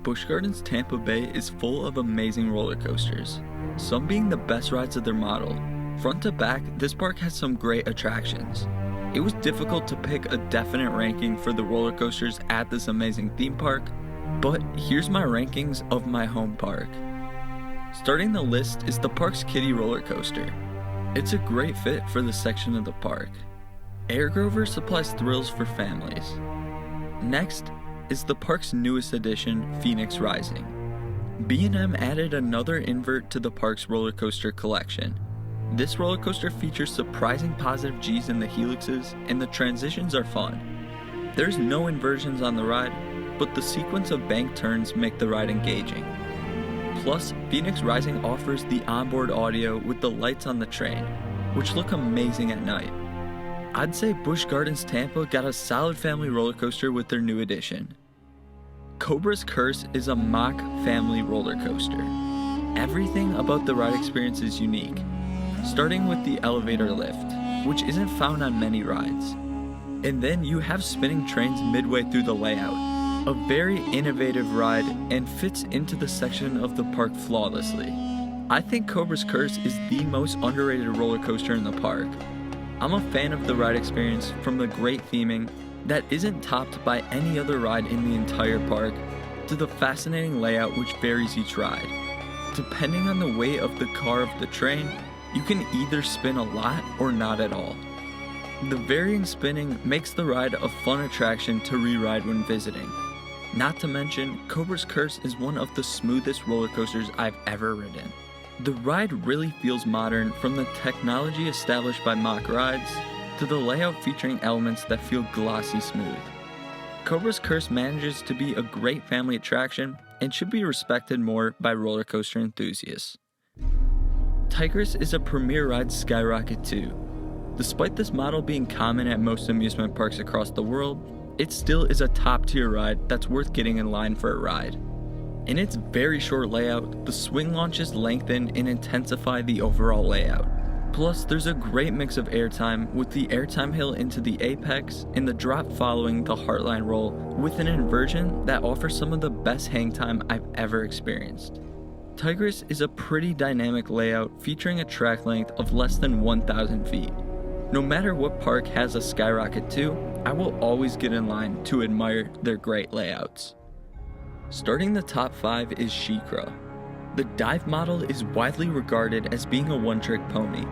Busch Gardens Tampa Bay is full of amazing roller coasters, some being the best rides of their model. Front to back, this park has some great attractions. It was difficult to pick a definite ranking for the roller coasters at this amazing theme park, but here's my rankings of my home park. Starting the list is the park's kiddie roller coaster. It's a great fit for this section of the park. Air Grover supplies thrills for families. Next is the park's newest addition, Phoenix Rising. B&M added another invert to the park's roller coaster collection. This roller coaster features surprising positive G's in the helixes, and the transitions are fun. There's no inversions on the ride, but the sequence of bank turns make the ride engaging. Plus, Phoenix Rising offers the onboard audio with the lights on the train, which look amazing at night. I'd say Busch Gardens Tampa got a solid family roller coaster with their new addition. Cobra's Curse is a mock family roller coaster. Everything about the ride experience is unique, starting with the elevator lift, which isn't found on many rides. And then you have spinning trains midway through the layout. A very innovative ride and fits into the section of the park flawlessly. I think Cobra's Curse is the most underrated roller coaster in the park. I'm a fan of the ride experience, from the great theming that isn't topped by any other ride in the entire park, to the fascinating layout which varies each ride. Depending on the weight of the car of the train, you can either spin a lot or not at all. The varying spinning makes the ride a fun attraction to re-ride when visiting. Not to mention, Cobra's Curse is one of the smoothest roller coasters I've ever ridden. The ride really feels modern, from the technology established by mock rides to the layout featuring elements that feel glossy smooth. Cobra's Curse manages to be a great family attraction and should be respected more by roller coaster enthusiasts. Tigris is a premier ride skyrocket too. Despite this model being common at most amusement parks across the world, it still is a top-tier ride that's worth getting in line for a ride. In its very short layout, the swing launches lengthen and intensify the overall layout. Plus, there's a great mix of airtime, with the airtime hill into the apex and the drop following the heartline roll, with an inversion that offers some of the best hang time I've ever experienced. Tigris is a pretty dynamic layout featuring a track length of less than 1,000 feet. No matter what park has a Skyrocket 2, I will always get in line to admire their great layouts. Starting the top 5 is SheiKra. The dive model is widely regarded as being a one-trick pony,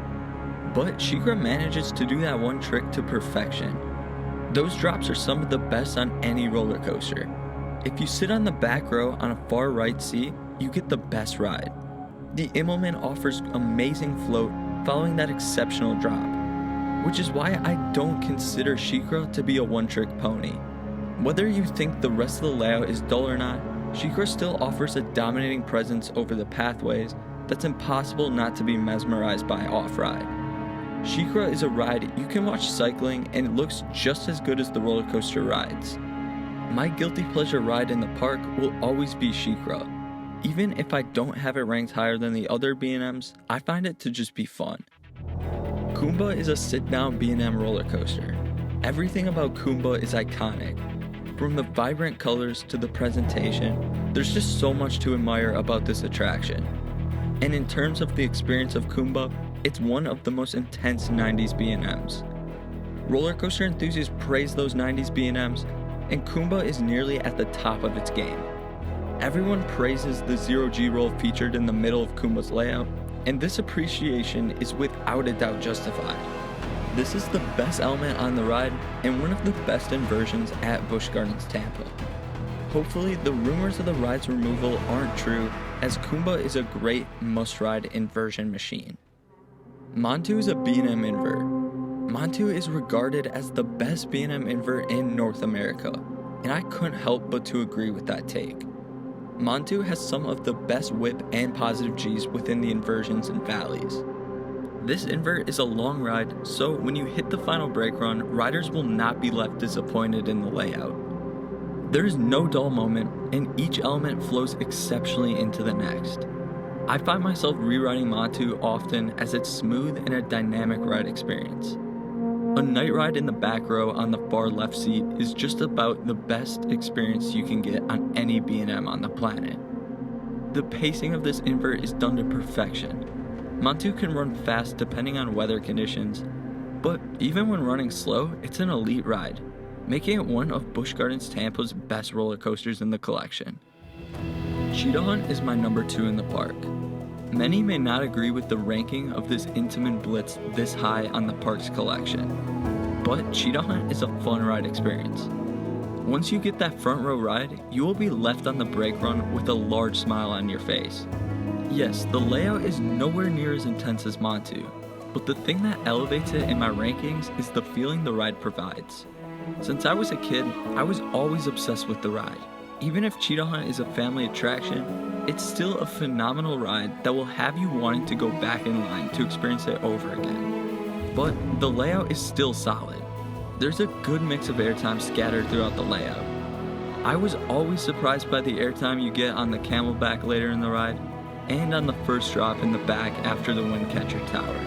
but SheiKra manages to do that one trick to perfection. Those drops are some of the best on any roller coaster. If you sit on the back row on a far right seat, you get the best ride. The Immelman offers amazing float following that exceptional drop, which is why I don't consider SheiKra to be a one-trick pony. Whether you think the rest of the layout is dull or not, SheiKra still offers a dominating presence over the pathways that's impossible not to be mesmerized by off-ride. SheiKra is a ride you can watch cycling, and it looks just as good as the roller coaster rides. My guilty pleasure ride in the park will always be SheiKra. Even if I don't have it ranked higher than the other B&Ms, I find it to just be fun. Kumba is a sit-down B&M roller coaster. Everything about Kumba is iconic. From the vibrant colors to the presentation, there's just so much to admire about this attraction. And in terms of the experience of Kumba, it's one of the most intense 90s B&Ms. Roller coaster enthusiasts praise those 90s B&Ms, and Kumba is nearly at the top of its game. Everyone praises the zero-G roll featured in the middle of Kumba's layout, and this appreciation is without a doubt justified. This is the best element on the ride and one of the best inversions at Busch Gardens Tampa. Hopefully, the rumors of the ride's removal aren't true, as Kumba is a great must-ride inversion machine. Montu is a B&M invert. Montu is regarded as the best B&M invert in North America, and I couldn't help but to agree with that take. Montu has some of the best whip and positive G's within the inversions and valleys. This invert is a long ride, so when you hit the final brake run, riders will not be left disappointed in the layout. There is no dull moment, and each element flows exceptionally into the next. I find myself rewriting Montu often, as it's smooth and a dynamic ride experience. A night ride in the back row on the far left seat is just about the best experience you can get on any B&M on the planet. The pacing of this invert is done to perfection. Montu can run fast depending on weather conditions, but even when running slow, it's an elite ride, making it one of Busch Gardens Tampa's best roller coasters in the collection. Cheetah Hunt is my number 2 in the park. Many may not agree with the ranking of this Intamin Blitz this high on the park's collection, but Cheetah Hunt is a fun ride experience. Once you get that front row ride, you will be left on the brake run with a large smile on your face. Yes, the layout is nowhere near as intense as Montu, but the thing that elevates it in my rankings is the feeling the ride provides. Since I was a kid, I was always obsessed with the ride. Even if Cheetah Hunt is a family attraction, it's still a phenomenal ride that will have you wanting to go back in line to experience it over again. But the layout is still solid. There's a good mix of airtime scattered throughout the layout. I was always surprised by the airtime you get on the camelback later in the ride, and on the first drop in the back after the Windcatcher Tower.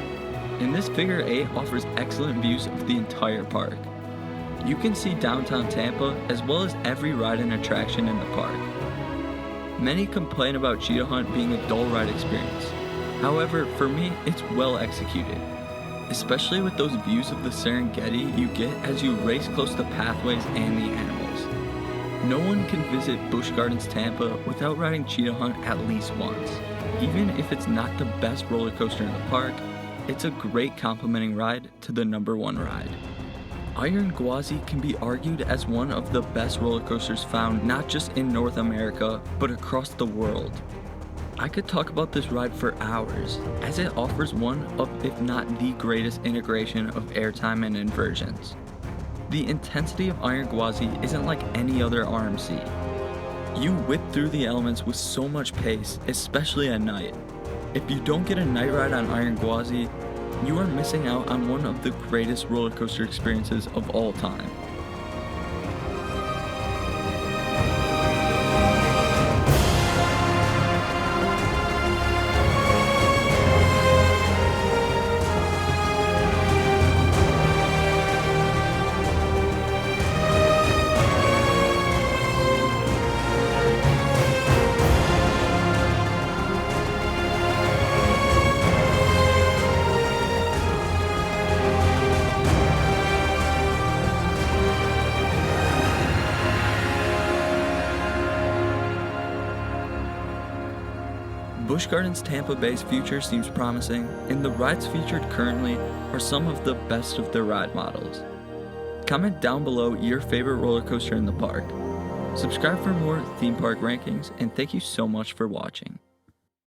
And this Figure 8 offers excellent views of the entire park. You can see downtown Tampa as well as every ride and attraction in the park. Many complain about Cheetah Hunt being a dull ride experience. However, for me, it's well executed, especially with those views of the Serengeti you get as you race close to pathways and the animals. No one can visit Busch Gardens Tampa without riding Cheetah Hunt at least once. Even if it's not the best roller coaster in the park, it's a great complementing ride to the number 1 ride. Iron Gwazi can be argued as one of the best roller coasters found not just in North America, but across the world. I could talk about this ride for hours, as it offers one of, if not the greatest integration of airtime and inversions. The intensity of Iron Gwazi isn't like any other RMC. You whip through the elements with so much pace, especially at night. If you don't get a night ride on Iron Gwazi, you are missing out on one of the greatest roller coaster experiences of all time. Busch Gardens Tampa Bay's future seems promising, and the rides featured currently are some of the best of their ride models. Comment down below your favorite roller coaster in the park. Subscribe for more theme park rankings, and thank you so much for watching.